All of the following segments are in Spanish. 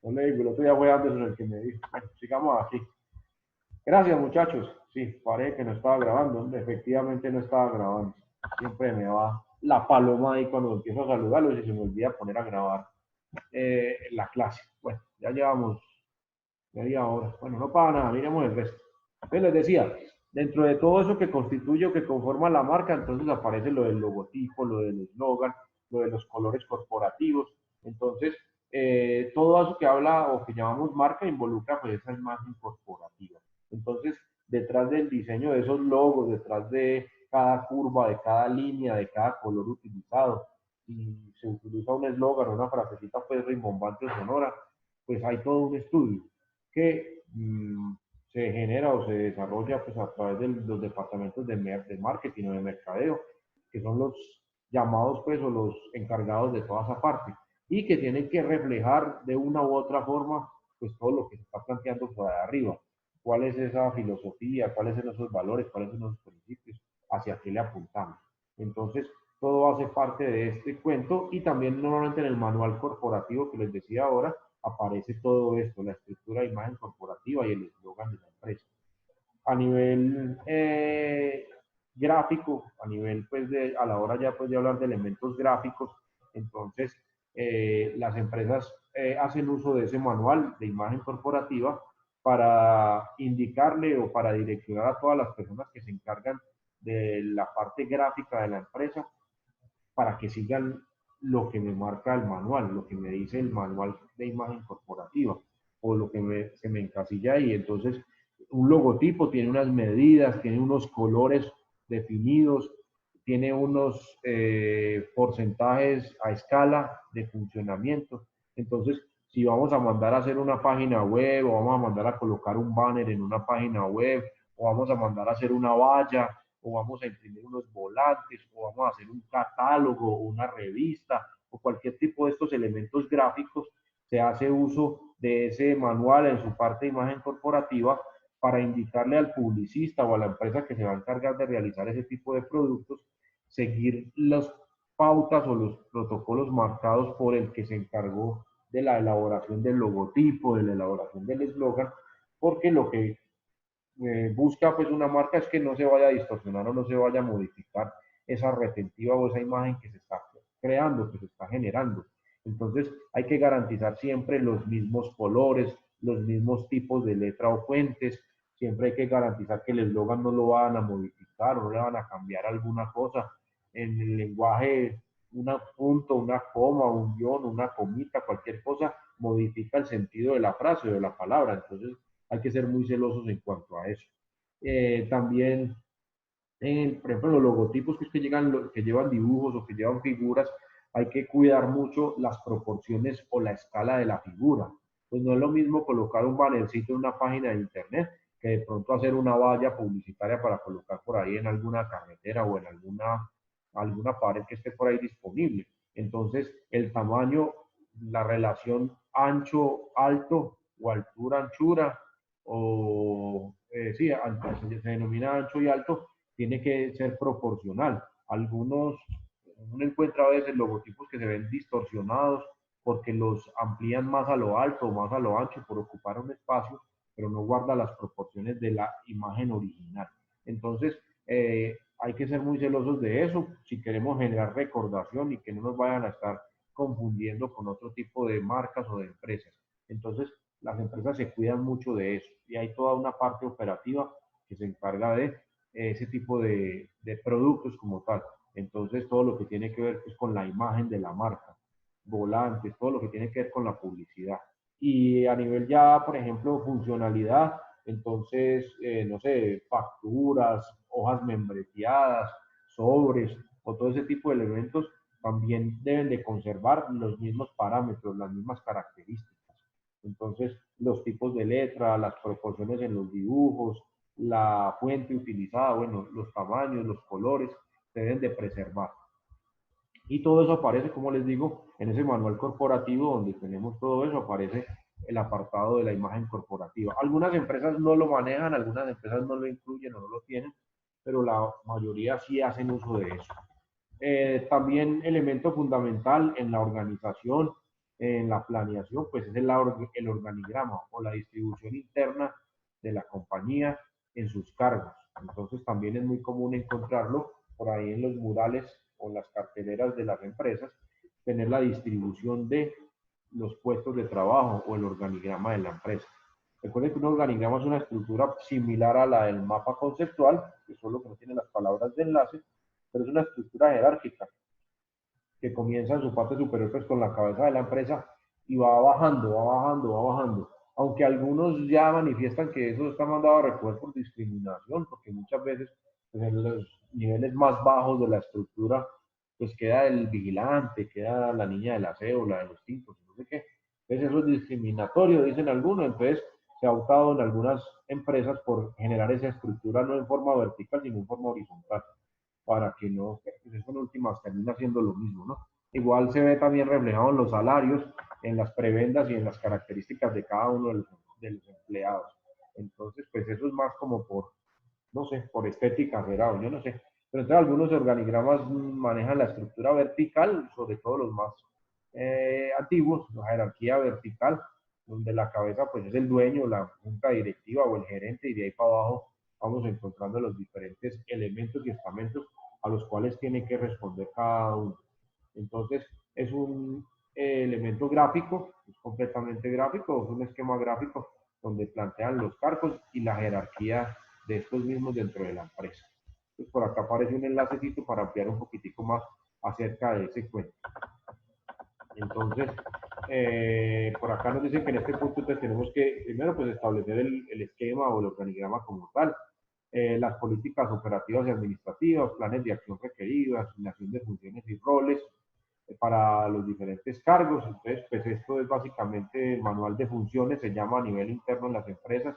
No le digo, el otro día fue Anderson el que me dijo. Bueno, sigamos así. Gracias, muchachos. Sí, parece que no estaba grabando. Efectivamente no estaba grabando. Siempre me va la paloma ahí cuando empiezo a saludarlos y se me olvida poner a grabar la clase. Bueno, ya llevamos media hora. Bueno, no pasa nada, miremos el resto. Entonces les decía, dentro de todo eso que constituye o que conforma la marca, entonces aparece lo del logotipo, lo del eslogan, lo de los colores corporativos. Entonces, todo eso que habla o que llamamos marca involucra pues esa imagen corporativa. Entonces, detrás del diseño de esos logos, detrás de cada curva, de cada línea, de cada color utilizado, y se utiliza un eslogan o una frasecita pues rimbombante o sonora, pues hay todo un estudio que se genera o se desarrolla pues, a través de los departamentos de marketing o de mercadeo, que son los llamados pues, o los encargados de toda esa parte, y que tienen que reflejar de una u otra forma pues, todo lo que se está planteando por ahí arriba. ¿Cuál es esa filosofía? ¿Cuáles son esos valores? ¿Cuáles son esos principios? ¿Hacia qué le apuntamos? Entonces, todo hace parte de este cuento y también normalmente en el manual corporativo que les decía ahora, aparece todo esto, la estructura de imagen corporativa y el eslogan de la empresa. A nivel gráfico, a nivel pues a la hora ya pues de hablar de elementos gráficos, entonces las empresas hacen uso de ese manual de imagen corporativa para indicarle o para direccionar a todas las personas que se encargan de la parte gráfica de la empresa para que sigan lo que me marca el manual, lo que me dice el manual de imagen corporativa o lo que se me encasilla ahí. Entonces, un logotipo tiene unas medidas, tiene unos colores definidos, tiene unos porcentajes a escala de funcionamiento. Entonces, si vamos a mandar a hacer una página web o vamos a mandar a colocar un banner en una página web o vamos a mandar a hacer una valla o vamos a imprimir unos volantes, o vamos a hacer un catálogo, o una revista, o cualquier tipo de estos elementos gráficos, se hace uso de ese manual en su parte de imagen corporativa para indicarle al publicista o a la empresa que se va a encargar de realizar ese tipo de productos, seguir las pautas o los protocolos marcados por el que se encargó de la elaboración del logotipo, de la elaboración del eslogan, porque lo que busca pues una marca es que no se vaya a distorsionar o no se vaya a modificar esa retentiva o esa imagen que se está creando, que se está generando. Entonces hay que garantizar siempre los mismos colores, los mismos tipos de letra o fuentes, siempre hay que garantizar que el eslogan no lo van a modificar o no le van a cambiar alguna cosa. En el lenguaje, un punto, una coma, un guión, una comita, cualquier cosa modifica el sentido de la frase o de la palabra. Entonces hay que ser muy celosos en cuanto a eso. También, por ejemplo, los logotipos que llevan dibujos o que llevan figuras, hay que cuidar mucho las proporciones o la escala de la figura. Pues no es lo mismo colocar un bannercito en una página de internet que de pronto hacer una valla publicitaria para colocar por ahí en alguna carretera o en alguna pared que esté por ahí disponible. Entonces, el tamaño, la relación ancho-alto o altura-anchura, o sí, se denomina ancho y alto, tiene que ser proporcional. Uno encuentra a veces logotipos que se ven distorsionados porque los amplían más a lo alto o más a lo ancho por ocupar un espacio, pero no guarda las proporciones de la imagen original. Entonces, hay que ser muy celosos de eso si queremos generar recordación y que no nos vayan a estar confundiendo con otro tipo de marcas o de empresas. Entonces, las empresas se cuidan mucho de eso y hay toda una parte operativa que se encarga de ese tipo de productos como tal. Entonces, todo lo que tiene que ver pues, con la imagen de la marca, volantes, todo lo que tiene que ver con la publicidad. Y a nivel ya, por ejemplo, funcionalidad, entonces, no sé, facturas, hojas membreteadas, sobres o todo ese tipo de elementos también deben de conservar los mismos parámetros, las mismas características. Entonces, los tipos de letra, las proporciones en los dibujos, la fuente utilizada, bueno, los tamaños, los colores, se deben de preservar. Y todo eso aparece, como les digo, en ese manual corporativo donde tenemos todo eso, aparece el apartado de la imagen corporativa. Algunas empresas no lo manejan, algunas empresas no lo incluyen o no lo tienen, pero la mayoría sí hacen uso de eso. También elemento fundamental en la organización en la planeación, pues es el organigrama o la distribución interna de la compañía en sus cargos. Entonces también es muy común encontrarlo por ahí en los murales o en las carteleras de las empresas, tener la distribución de los puestos de trabajo o el organigrama de la empresa. Recuerden que un organigrama es una estructura similar a la del mapa conceptual, que solo que no tiene las palabras de enlace, pero es una estructura jerárquica que comienza en su parte superior pues con la cabeza de la empresa y va bajando, va bajando, va bajando. Aunque algunos ya manifiestan que eso está mandado a recoger por discriminación, porque muchas veces pues, en los niveles más bajos de la estructura pues queda el vigilante, queda la niña del aseo, la de los tintos, no sé qué. Entonces eso es discriminatorio, dicen algunos, entonces se ha optado en algunas empresas por generar esa estructura no en forma vertical, sino en forma horizontal para que no, pues eso en últimas termina siendo lo mismo, ¿no? Igual se ve también reflejado en los salarios, en las prebendas y en las características de cada uno de los empleados. Entonces, pues eso es más como por, no sé, por estética, será, o yo no sé. Pero entonces algunos organigramas manejan la estructura vertical, sobre todo los más antiguos, la jerarquía vertical, donde la cabeza pues es el dueño, la junta directiva o el gerente, y de ahí para abajo vamos encontrando los diferentes elementos y estamentos a los cuales tiene que responder cada uno. Entonces, es un elemento gráfico, es completamente gráfico, es un esquema gráfico donde plantean los cargos y la jerarquía de estos mismos dentro de la empresa. Entonces, por acá aparece un enlacecito para ampliar un poquitico más acerca de ese cuento. Entonces, por acá nos dicen que en este punto pues, tenemos que primero pues, establecer el esquema o el organigrama como tal, las políticas operativas y administrativas, planes de acción requeridos, asignación de funciones y roles para los diferentes cargos. Entonces, pues esto es básicamente el manual de funciones, se llama a nivel interno en las empresas.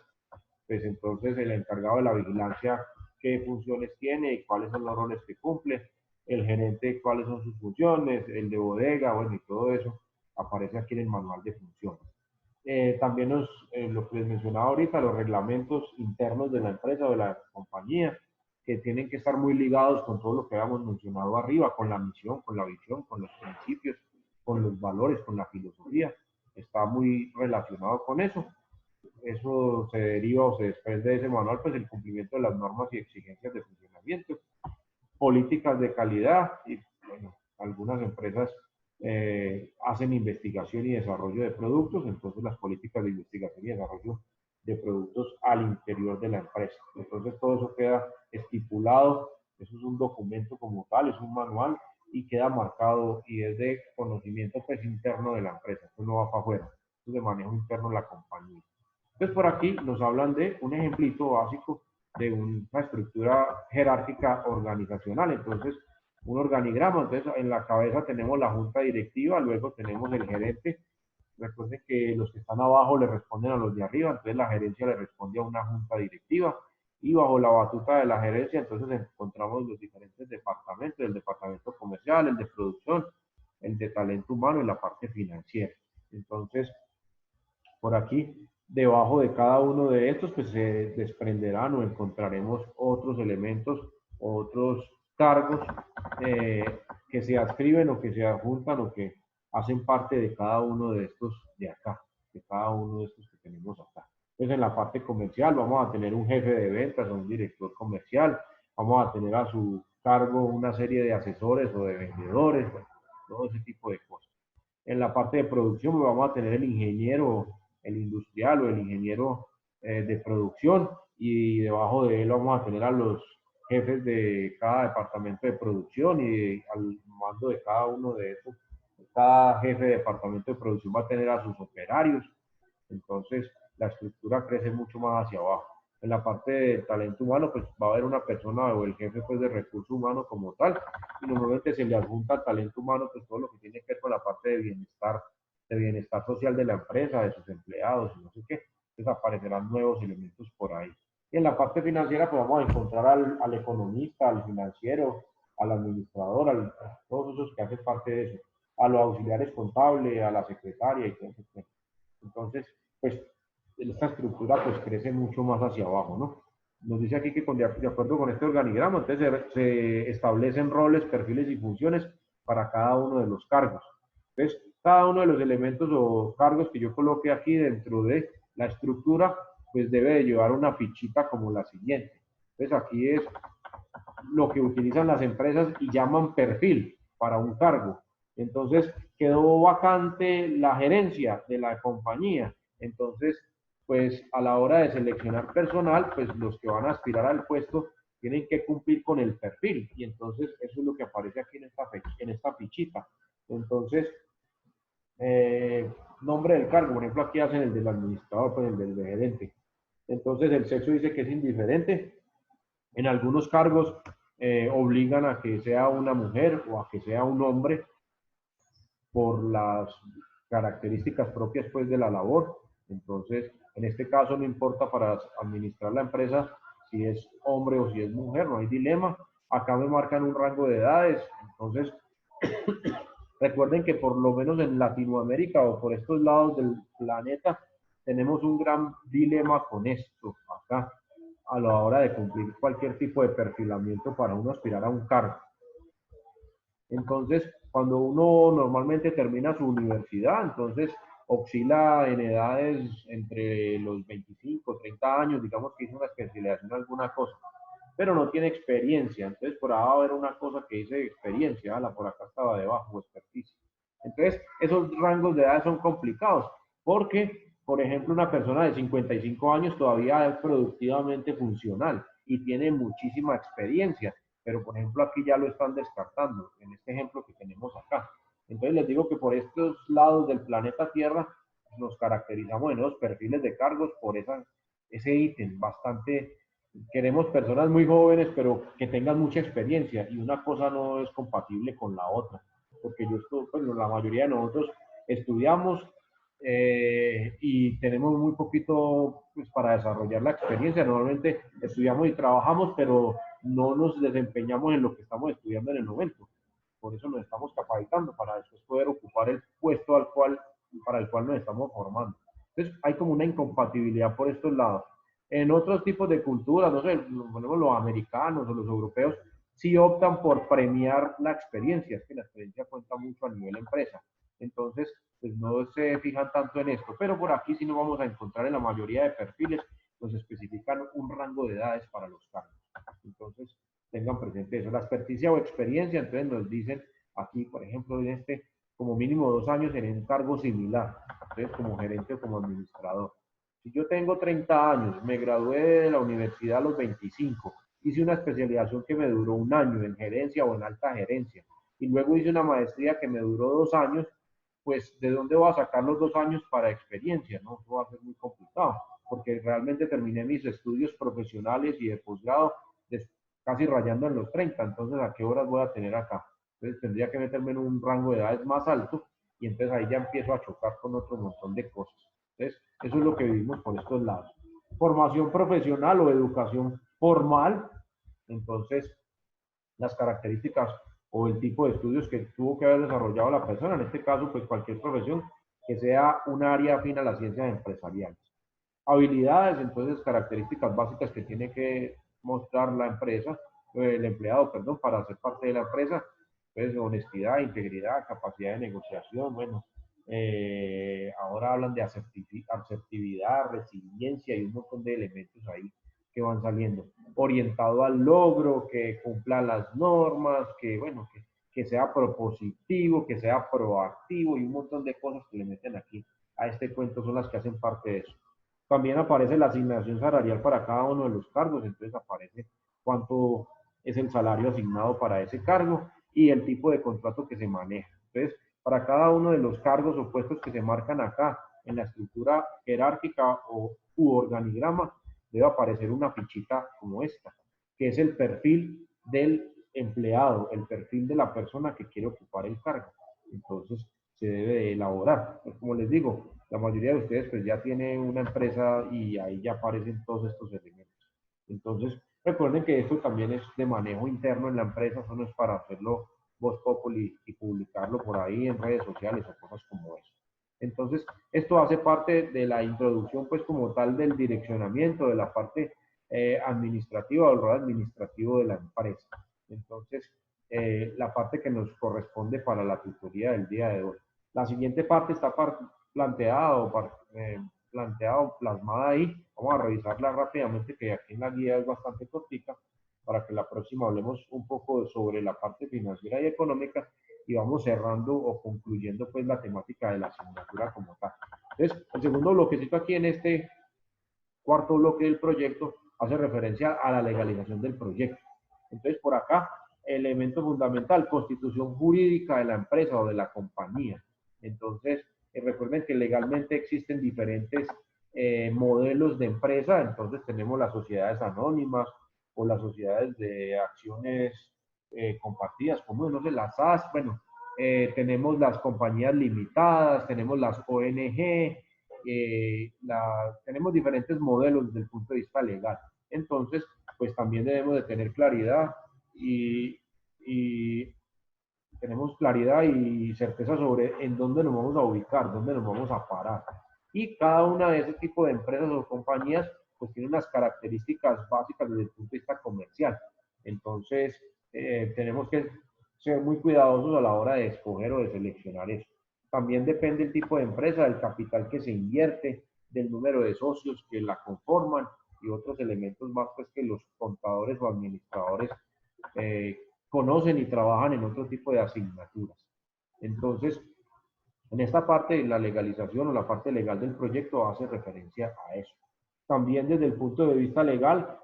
Pues entonces el encargado de la vigilancia, qué funciones tiene y cuáles son los roles que cumple, el gerente, cuáles son sus funciones, el de bodega, bueno, y todo eso aparece aquí en el manual de funciones. También lo que les mencionaba ahorita, los reglamentos internos de la empresa o de la compañía, que tienen que estar muy ligados con todo lo que habíamos mencionado arriba, con la misión, con la visión, con los principios, con los valores, con la filosofía. Está muy relacionado con eso. Eso se deriva o se desprende de ese manual, pues el cumplimiento de las normas y exigencias de funcionamiento, políticas de calidad y, bueno, algunas empresas hacen investigación y desarrollo de productos, entonces las políticas de investigación y desarrollo de productos al interior de la empresa. Entonces todo eso queda estipulado, eso es un documento como tal, es un manual y queda marcado y es de conocimiento pues interno de la empresa, esto no va para afuera, es de manejo interno de la compañía. Entonces por aquí nos hablan de un ejemplito básico de una estructura jerárquica organizacional. Entonces, un organigrama, entonces en la cabeza tenemos la junta directiva, luego tenemos el gerente. Recuerden que los que están abajo le responden a los de arriba, entonces la gerencia le responde a una junta directiva y bajo la batuta de la gerencia entonces encontramos los diferentes departamentos, el departamento comercial, el de producción, el de talento humano y la parte financiera. Entonces, por aquí, debajo de cada uno de estos, pues se desprenderán o encontraremos otros elementos, otros cargos eh, que se adscriben o que se adjuntan o que hacen parte de cada uno de estos de acá, de cada uno de estos que tenemos acá. Entonces, en la parte comercial vamos a tener un jefe de ventas o un director comercial, vamos a tener a su cargo una serie de asesores o de vendedores, bueno, todo ese tipo de cosas. En la parte de producción pues, vamos a tener el ingeniero, el industrial o el ingeniero de producción y debajo de él vamos a tener a los jefes de cada departamento de producción y al mando de cada uno de esos, cada jefe de departamento de producción va a tener a sus operarios, entonces la estructura crece mucho más hacia abajo. En la parte de talento humano, pues va a haber una persona o el jefe pues, de recurso humano como tal, y normalmente se le adjunta al talento humano pues todo lo que tiene que ver con la parte de bienestar social de la empresa, de sus empleados, y no sé qué. Entonces aparecerán nuevos elementos por ahí. Y en la parte financiera, pues vamos a encontrar al economista, al financiero, al administrador, a todos esos que hacen parte de eso, a los auxiliares contables, a la secretaria y todo eso. Entonces, pues esta estructura pues crece mucho más hacia abajo, ¿no? Nos dice aquí que de acuerdo con este organigrama, entonces se establecen roles, perfiles y funciones para cada uno de los cargos. Entonces, cada uno de los elementos o cargos que yo coloque aquí dentro de la estructura, pues debe de llevar una fichita como la siguiente. Entonces aquí es lo que utilizan las empresas y llaman perfil para un cargo. Entonces quedó vacante la gerencia de la compañía. Entonces, pues a la hora de seleccionar personal, pues los que van a aspirar al puesto tienen que cumplir con el perfil. Y entonces eso es lo que aparece aquí en esta fichita. Entonces, nombre del cargo, por ejemplo, aquí hacen el del administrador, pues el del gerente. Entonces el sexo dice que es indiferente. En algunos cargos obligan a que sea una mujer o a que sea un hombre por las características propias pues de la labor. Entonces, en este caso no importa para administrar la empresa si es hombre o si es mujer, no hay dilema. Acá me marcan un rango de edades. Entonces, recuerden que por lo menos en Latinoamérica o por estos lados del planeta tenemos un gran dilema con esto acá a la hora de cumplir cualquier tipo de perfilamiento para uno aspirar a un cargo. Entonces, cuando uno normalmente termina su universidad, entonces oscila en edades entre los 25, 30 años, digamos que hizo una especialización en alguna cosa, pero no tiene experiencia. Entonces, por ahí va a haber una cosa que dice experiencia, la por acá estaba debajo, experticia. Entonces, esos rangos de edad son complicados, porque, por ejemplo, una persona de 55 años todavía es productivamente funcional y tiene muchísima experiencia, pero, por ejemplo, aquí ya lo están descartando, en este ejemplo que tenemos acá. Entonces, les digo que por estos lados del planeta Tierra nos caracterizamos en los perfiles de cargos por ese ítem bastante. Queremos personas muy jóvenes, pero que tengan mucha experiencia, y una cosa no es compatible con la otra, porque pues, la mayoría de nosotros estudiamos y tenemos muy poquito pues, para desarrollar la experiencia. Normalmente estudiamos y trabajamos, pero no nos desempeñamos en lo que estamos estudiando en el momento. Por eso nos estamos capacitando para después poder ocupar el puesto para el cual nos estamos formando. Entonces hay como una incompatibilidad por estos lados. En otros tipos de culturas, no sé, ponemos los americanos o los europeos, sí optan por premiar la experiencia, es que la experiencia cuenta mucho a nivel empresa. Entonces, pues no se fijan tanto en esto, pero por aquí sí nos vamos a encontrar en la mayoría de perfiles, nos especifican un rango de edades para los cargos. Entonces, tengan presente eso. La experticia o experiencia, entonces nos dicen aquí, por ejemplo, en este, como mínimo 2 años en un cargo similar, entonces como gerente o como administrador. Si yo tengo 30 años, me gradué de la universidad a los 25, hice una especialización que me duró un año en gerencia o en alta gerencia, y luego hice una maestría que me duró 2 años, pues ¿de dónde voy a sacar los 2 años para experiencia? No, eso va a ser muy complicado, porque realmente terminé mis estudios profesionales y de posgrado casi rayando en los 30, entonces ¿a qué horas voy a tener acá? Entonces tendría que meterme en un rango de edades más alto, y entonces ahí ya empiezo a chocar con otro montón de cosas. Entonces, eso es lo que vivimos por estos lados. Formación profesional o educación formal, entonces las características o el tipo de estudios que tuvo que haber desarrollado la persona, en este caso, pues cualquier profesión que sea un área afín a las ciencias empresariales. Habilidades, entonces, características básicas que tiene que mostrar la empresa, el empleado, perdón, para ser parte de la empresa, pues honestidad, integridad, capacidad de negociación, bueno, ahora hablan de asertividad, resiliencia y un montón de elementos ahí que van saliendo. Orientado al logro, que cumpla las normas, que bueno, que sea propositivo, que sea proactivo y un montón de cosas que le meten aquí a este cuento son las que hacen parte de eso. También aparece la asignación salarial para cada uno de los cargos, entonces aparece cuánto es el salario asignado para ese cargo y el tipo de contrato que se maneja. Entonces, para cada uno de los cargos o puestos que se marcan acá en la estructura jerárquica u organigrama, debe aparecer una fichita como esta, que es el perfil del empleado, el perfil de la persona que quiere ocupar el cargo. Entonces, se debe de elaborar. Pues como les digo, la mayoría de ustedes pues ya tiene una empresa y ahí ya aparecen todos estos elementos. Entonces, recuerden que esto también es de manejo interno en la empresa, eso no es para hacerlo voz populi y publicarlo por ahí en redes sociales o cosas como eso. Entonces, esto hace parte de la introducción, pues como tal, del direccionamiento, de la parte administrativa o el rol administrativo de la empresa. Entonces, la parte que nos corresponde para la tutoría del día de hoy. La siguiente parte está planteada o plasmada ahí. Vamos a revisarla rápidamente, que aquí en la guía es bastante cortica, para que la próxima hablemos un poco sobre la parte financiera y económica y vamos cerrando o concluyendo pues la temática de la asignatura como tal. Entonces, el segundo bloquecito aquí en este cuarto bloque del proyecto hace referencia a la legalización del proyecto. Entonces, por acá, elemento fundamental, constitución jurídica de la empresa o de la compañía. Entonces, recuerden que legalmente existen diferentes modelos de empresa. Entonces, tenemos las sociedades anónimas o las sociedades de acciones compartidas, como no sé, las SAS, bueno, tenemos las compañías limitadas, tenemos las ONG, tenemos diferentes modelos desde el punto de vista legal. Entonces, pues también debemos de tener claridad y tenemos claridad y certeza sobre en dónde nos vamos a ubicar, dónde nos vamos a parar. Y cada una de ese tipo de empresas o compañías pues tiene unas características básicas desde el punto de vista comercial. Entonces, tenemos que ser muy cuidadosos a la hora de escoger o de seleccionar eso. También depende el tipo de empresa, del capital que se invierte, del número de socios que la conforman y otros elementos más pues que los contadores o administradores conocen y trabajan en otro tipo de asignaturas. Entonces, en esta parte, la legalización o la parte legal del proyecto hace referencia a eso. También desde el punto de vista legal,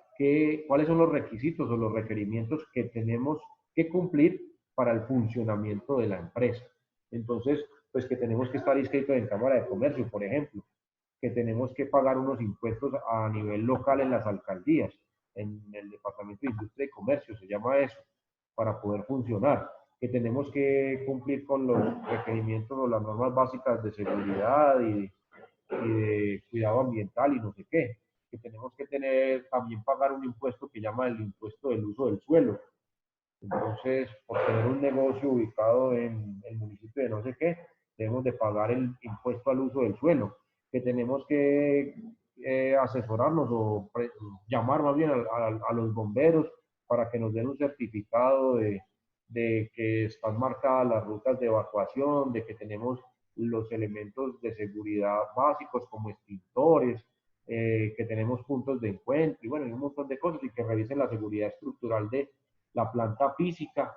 ¿cuáles son los requisitos o los requerimientos que tenemos que cumplir para el funcionamiento de la empresa? Entonces, pues que tenemos que estar inscritos en Cámara de Comercio, por ejemplo, que tenemos que pagar unos impuestos a nivel local en las alcaldías, en el Departamento de Industria y Comercio, se llama eso, para poder funcionar, que tenemos que cumplir con los requerimientos o las normas básicas de seguridad y de cuidado ambiental y no sé qué, que tenemos que también pagar un impuesto que llama el impuesto del uso del suelo. Entonces, por tener un negocio ubicado en el municipio de no sé qué, debemos de pagar el impuesto al uso del suelo, que tenemos que asesorarnos o llamar más bien a los bomberos para que nos den un certificado de que están marcadas las rutas de evacuación, de que tenemos los elementos de seguridad básicos como extintores, que tenemos puntos de encuentro y bueno, y un montón de cosas y que revisen la seguridad estructural de la planta física,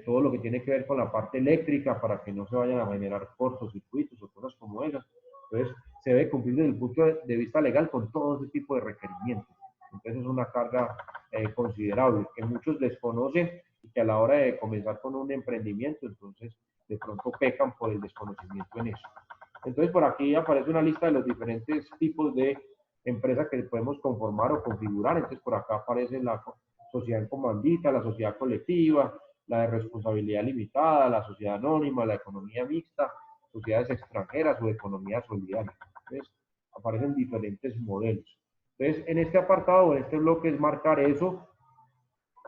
todo lo que tiene que ver con la parte eléctrica para que no se vayan a generar cortocircuitos o cosas como esas. Entonces, se debe cumplir desde el punto de vista legal con todo ese tipo de requerimientos. Entonces, es una carga considerable que muchos desconocen y que a la hora de comenzar con un emprendimiento, entonces, de pronto pecan por el desconocimiento en eso. Entonces, por aquí aparece una lista de los diferentes tipos de empresas que podemos conformar o configurar. Entonces, por acá aparece la sociedad en comandita, la sociedad colectiva, la de responsabilidad limitada, la sociedad anónima, la economía mixta, sociedades extranjeras o economía solidaria. Entonces, aparecen diferentes modelos. Entonces, en este apartado, en este bloque, es marcar eso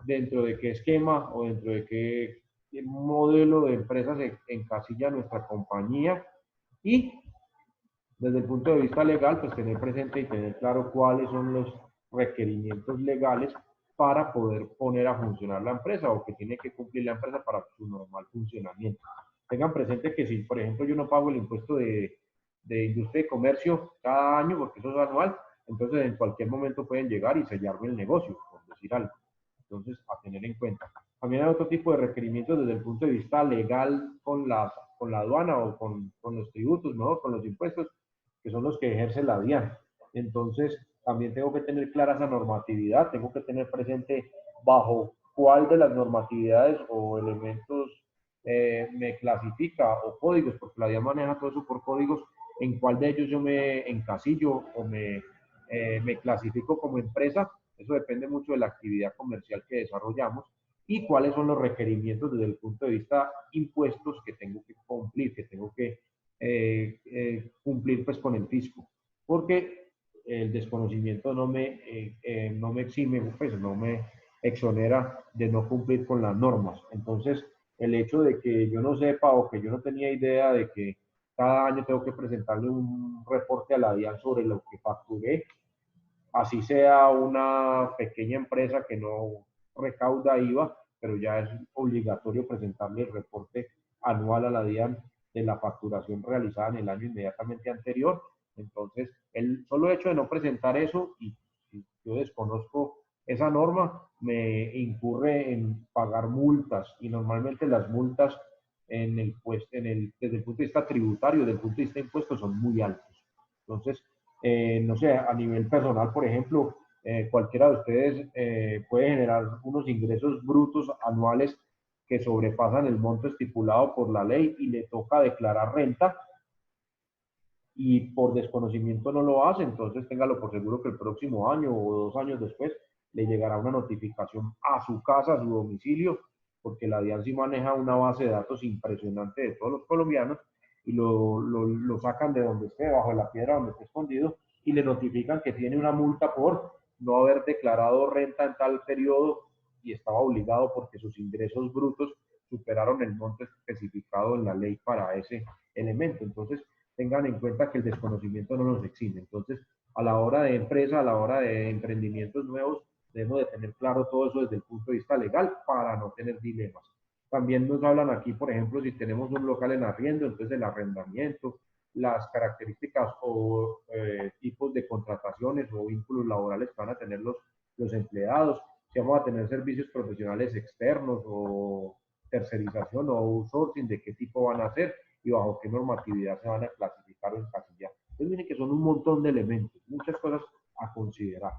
dentro de qué esquema o dentro de qué modelo de empresa se encasilla nuestra compañía y desde el punto de vista legal, pues tener presente y tener claro cuáles son los requerimientos legales para poder poner a funcionar la empresa o que tiene que cumplir la empresa para su normal funcionamiento. Tengan presente que si, por ejemplo, yo no pago el impuesto de industria y comercio cada año, porque eso es anual, entonces en cualquier momento pueden llegar y sellarme el negocio, por decir algo. Entonces, a tener en cuenta. También hay otro tipo de requerimientos desde el punto de vista legal con la aduana o con los tributos, ¿no? Con los impuestos, que son los que ejerce la DIAN. Entonces, también tengo que tener clara esa normatividad, tengo que tener presente bajo cuál de las normatividades o elementos me clasifica o códigos, porque la DIAN maneja todo eso por códigos, en cuál de ellos yo me encasillo o me clasifico como empresa. Eso depende mucho de la actividad comercial que desarrollamos y cuáles son los requerimientos desde el punto de vista impuestos que tengo que cumplir, que tengo que cumplir pues con el fisco, porque el desconocimiento no me exime, pues no me exonera de no cumplir con las normas. Entonces, el hecho de que yo no sepa o que yo no tenía idea de que cada año tengo que presentarle un reporte a la DIAN sobre lo que facturé, así sea una pequeña empresa que no recauda IVA, pero ya es obligatorio presentarle el reporte anual a la DIAN de la facturación realizada en el año inmediatamente anterior. Entonces, el solo hecho de no presentar eso, y si yo desconozco esa norma, me incurre en pagar multas, y normalmente las multas desde el punto de vista tributario, desde el punto de vista de impuestos, son muy altos. Entonces, no sé, a nivel personal, por ejemplo, cualquiera de ustedes puede generar unos ingresos brutos anuales que sobrepasan el monto estipulado por la ley y le toca declarar renta y por desconocimiento no lo hace, entonces téngalo por seguro que el próximo año o 2 años después le llegará una notificación a su casa, a su domicilio, porque la DIAN sí maneja una base de datos impresionante de todos los colombianos y lo sacan de donde esté, bajo la piedra donde esté escondido, y le notifican que tiene una multa por no haber declarado renta en tal periodo y estaba obligado porque sus ingresos brutos superaron el monto especificado en la ley para ese elemento. Entonces, tengan en cuenta que el desconocimiento no nos exime. Entonces, a la hora de empresa, a la hora de emprendimientos nuevos, debemos de tener claro todo eso desde el punto de vista legal para no tener dilemas. También nos hablan aquí, por ejemplo, si tenemos un local en arriendo, entonces el arrendamiento, las características o tipos de contrataciones o vínculos laborales que van a tener los empleados, si vamos a tener servicios profesionales externos o tercerización o outsourcing, de qué tipo van a ser y bajo qué normatividad se van a clasificar o encasillar. Entonces miren que son un montón de elementos, muchas cosas a considerar.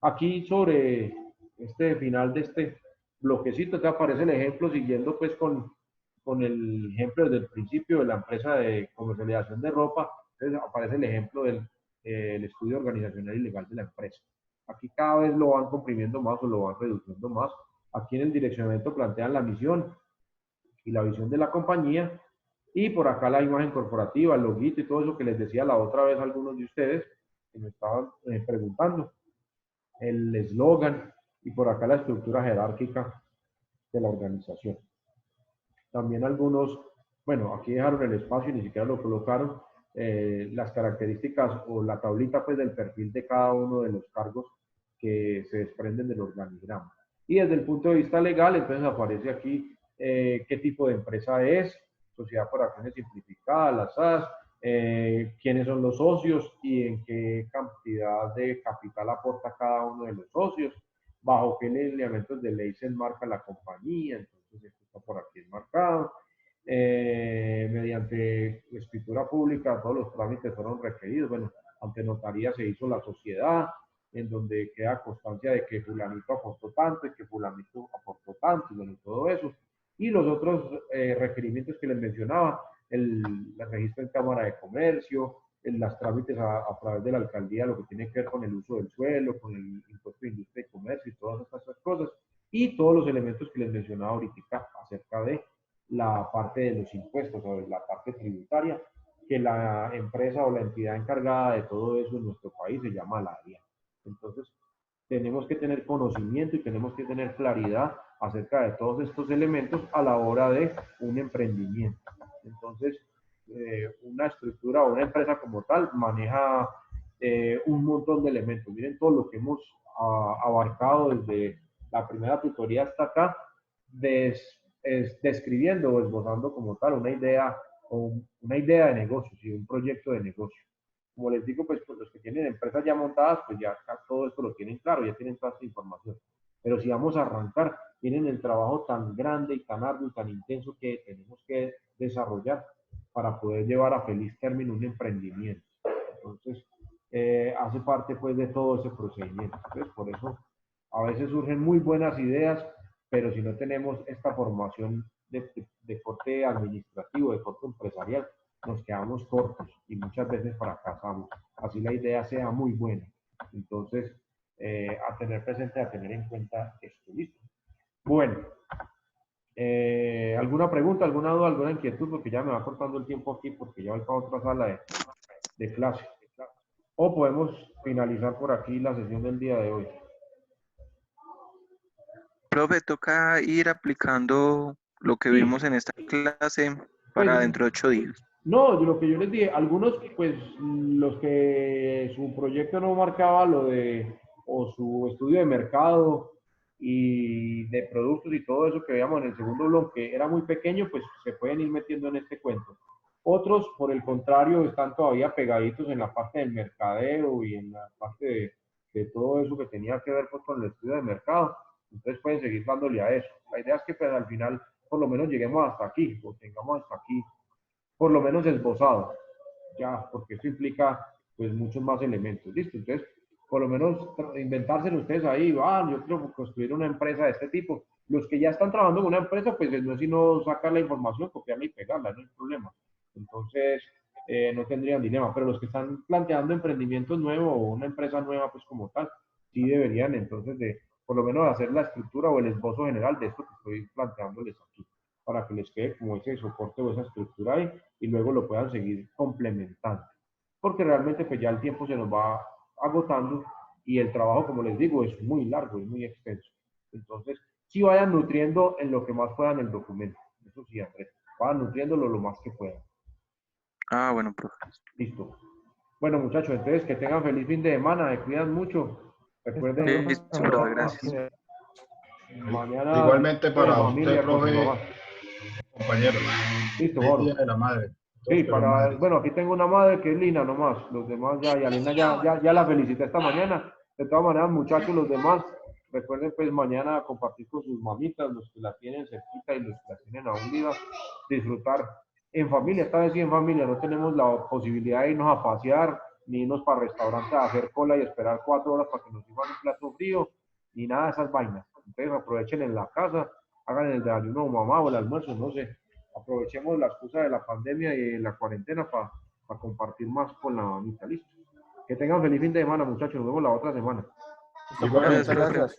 Aquí sobre este final de este bloquecito te aparece el ejemplo siguiendo pues con el ejemplo desde el principio de la empresa de comercialización de ropa. Entonces aparece el ejemplo del el estudio organizacional y legal de la empresa. Aquí cada vez lo van comprimiendo más o lo van reduciendo más. Aquí en el direccionamiento plantean la misión y la visión de la compañía, y por acá la imagen corporativa, el loguito y todo eso que les decía la otra vez a algunos de ustedes que me estaban preguntando, el eslogan, y por acá la estructura jerárquica de la organización. También algunos, bueno, aquí dejaron el espacio y ni siquiera lo colocaron, las características o la tablita pues del perfil de cada uno de los cargos que se desprenden del organigrama. Y desde el punto de vista legal, entonces aparece aquí qué tipo de empresa es, sociedad por acciones simplificada, las SAS, quiénes son los socios y en qué cantidad de capital aporta cada uno de los socios, bajo qué lineamientos de ley se enmarca la compañía, entonces esto está por aquí enmarcado. Mediante escritura pública todos los trámites fueron requeridos, bueno, ante notaría se hizo la sociedad, en donde queda constancia de que fulanito aportó tanto y que fulanito aportó tanto, y bueno, todo eso. Y los otros requerimientos que les mencionaba, el registro en Cámara de Comercio, las trámites a través de la alcaldía, lo que tiene que ver con el uso del suelo, con el impuesto de industria y comercio y todas estas cosas, y todos los elementos que les mencionaba ahorita acerca de la parte de los impuestos o de la parte tributaria, que la empresa o la entidad encargada de todo eso en nuestro país se llama la DIAN. Entonces, tenemos que tener conocimiento y tenemos que tener claridad acerca de todos estos elementos a la hora de un emprendimiento. Entonces, una estructura o una empresa como tal maneja un montón de elementos. Miren todo lo que hemos abarcado desde la primera tutoría hasta acá, describiendo o esbozando como tal una idea de negocio, ¿sí? Un proyecto de negocio. Como les digo, pues los que tienen empresas ya montadas, pues ya todo esto lo tienen claro, ya tienen toda esta información. Pero si vamos a arrancar, tienen el trabajo tan grande y tan arduo y tan intenso que tenemos que desarrollar para poder llevar a feliz término un emprendimiento. Entonces, hace parte pues de todo ese procedimiento. Entonces, por eso a veces surgen muy buenas ideas, pero si no tenemos esta formación de corte administrativo, de corte empresarial, nos quedamos cortos y muchas veces fracasamos. Así la idea sea muy buena. Entonces, a tener presente, a tener en cuenta esto. ¿Listo? Bueno, ¿alguna pregunta, alguna duda, alguna inquietud? Porque ya me va cortando el tiempo aquí porque ya voy para otra sala de clase. O podemos finalizar por aquí la sesión del día de hoy. Profe, toca ir aplicando lo que Sí, vimos en esta clase pues para dentro de 8 días. no, lo que yo les dije, algunos, pues los que su proyecto no marcaba lo de, o su estudio de mercado y de productos y todo eso que veíamos en el segundo bloque, que era muy pequeño, pues se pueden ir metiendo en este cuento. Otros, por el contrario, están todavía pegaditos en la parte del mercadeo y en la parte de todo eso que tenía que ver pues, con el estudio de mercado. Entonces pueden seguir dándole a eso. La idea es que pues, al final por lo menos lleguemos hasta aquí, o tengamos hasta aquí, por lo menos esbozado, ya, porque esto implica pues muchos más elementos, ¿listo? Entonces, por lo menos inventárselo ustedes ahí, yo quiero construir una empresa de este tipo. Los que ya están trabajando en una empresa, pues no es sino sacar la información, copiarla y pegarla, no hay problema. Entonces, no tendrían dilema, pero los que están planteando emprendimientos nuevos o una empresa nueva, pues como tal, sí deberían entonces de por lo menos hacer la estructura o el esbozo general de esto que estoy planteándoles aquí, para que les quede como ese soporte o esa estructura ahí y luego lo puedan seguir complementando. Porque realmente pues ya el tiempo se nos va agotando y el trabajo, como les digo, es muy largo, es muy extenso. Entonces, sí vayan nutriendo en lo que más puedan el documento. Eso sí, Andrés, vayan nutriéndolo lo más que puedan. Ah, bueno, profe. Listo. Bueno, muchachos, entonces que tengan feliz fin de semana, se cuidan mucho. Recuerden, Listo, profe, gracias. mañana Igualmente de para usted, familia con su profe, mamá. compañero. Listo, Feliz Día Mauro. de la Madre. Sí, Todos que los madres. bueno, aquí tengo una madre que es Lina nomás, los demás ya, y a Lina ya la felicité esta mañana. De todas maneras, muchachos, los demás, recuerden pues mañana compartir con sus mamitas, los que la tienen cerquita y los que la tienen aún viva, disfrutar en familia, esta vez sí en familia, no tenemos la posibilidad de irnos a pasear, ni irnos para restaurantes a hacer cola y esperar 4 horas para que nos sirvan un plato frío, ni nada de esas vainas. Entonces aprovechen en la casa, hagan el desayuno o mamá o el almuerzo, no sé, aprovechemos la excusa de la pandemia y de la cuarentena para compartir más con la mamita. Listo. Que tengan feliz fin de semana, muchachos. Nos vemos la otra semana. Igualmente, Gracias, profe. profe.